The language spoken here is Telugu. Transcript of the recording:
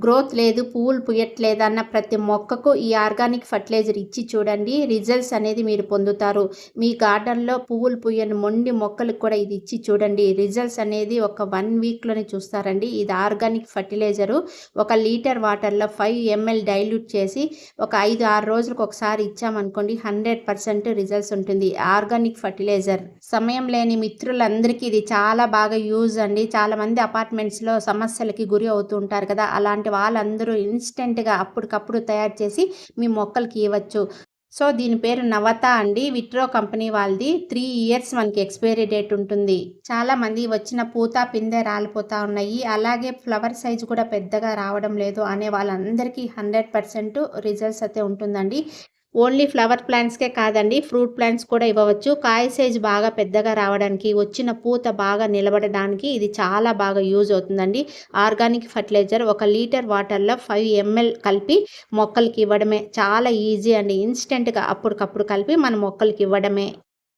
గ్రోత్ లేదు, పువ్వులు పుయ్యట్లేదు అన్న ప్రతి మొక్కకు ఈ ఆర్గానిక్ ఫర్టిలైజర్ ఇచ్చి చూడండి. రిజల్ట్స్ అనేది మీరు పొందుతారు. మీ గార్డెన్‌లో పువ్వులు పుయ్యని మొండి మొక్కలకు కూడా ఇది ఇచ్చి చూడండి. రిజల్ట్స్ అనేది ఒక 1 వీక్‌లోనే చూస్తారండి. ఇది ఆర్గానిక్ ఫర్టిలైజరు. 1 లీటర్ వాటర్‌లో 5 ఎంఎల్ డైల్యూట్ చేసి ఒక 5, 6 రోజులకు ఒకసారి ఇచ్చామనుకోండి 100% రిజల్ట్స్ ఉంటుంది. Organic fertiliser. సమయం లేని మిత్రులందరికీ ఇది చాలా బాగా యూజ్ అండి. చాలామంది అపార్ట్మెంట్స్‌లో సమస్యలకి గురి అవుతూ ఉంటారు కదా! అలాంటి వాళ్ళందరూ ఇన్‌స్టంట్‌గా అప్పటికప్పుడు తయారు చేసి మీ మొక్కలకి ఇవ్వచ్చు. సో, దీని పేరు నవత అండి. విట్రో కంపెనీ వాళ్ళది. 3 ఇయర్స్ మనకి ఎక్స్‌పైరీ డేట్ ఉంటుంది. చాలామంది వచ్చిన పూత, పిందె రాలిపోతా ఉన్నాయి. అలాగే ఫ్లవర్ సైజ్ కూడా పెద్దగా రావడం లేదు అనే వాళ్ళందరికీ 100% రిజల్ట్స్ అయితే ఉంటుందండి. ఓన్లీ ఫ్లవర్ ప్లాంట్స్‌కే కాదండి. ఫ్రూట్ ప్లాంట్స్ కూడా ఇవ్వవచ్చు. కాయ సైజు బాగా పెద్దగా రావడానికి, వచ్చిన పూత బాగా నిలబడడానికి ఇది చాలా బాగా యూజ్ అవుతుందండి. ఆర్గానిక్ ఫర్టిలైజర్ 1 లీటర్ వాటర్‌లో 5 ఎంఎల్ కలిపి మొక్కలకి ఇవ్వడమే. చాలా ఈజీ అండి. ఇన్‌స్టంట్‌గా అప్పటికప్పుడు కలిపి మన మొక్కలకి ఇవ్వడమే.